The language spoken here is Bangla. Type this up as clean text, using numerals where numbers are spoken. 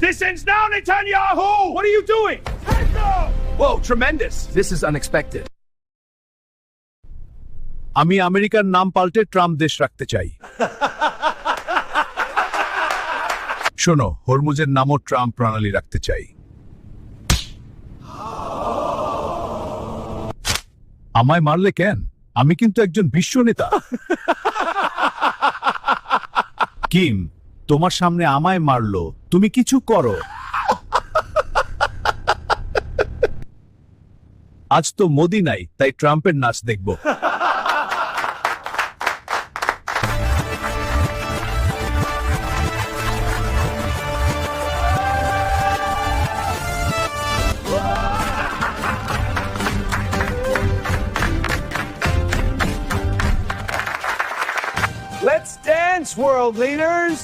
This ends now, Netanyahu! What are you doing? Whoa, tremendous. This is unexpected. আমি আমেরিকার নাম পাল্টে ট্রাম্প দেশ রাখতে চাই। শোনো, হরমুজের নামও ট্রাম্প প্রণালী রাখতে চাই। আমায় মারলে কেন? আমি কিন্তু একজন বিশ্ব নেতা। কিম, তোমার সামনে আমায় মারলো, তুমি কিছু করো। আজ তো মোদি নাই, তাই ট্রাম্পের নাচ দেখব। Let's dance, world leaders!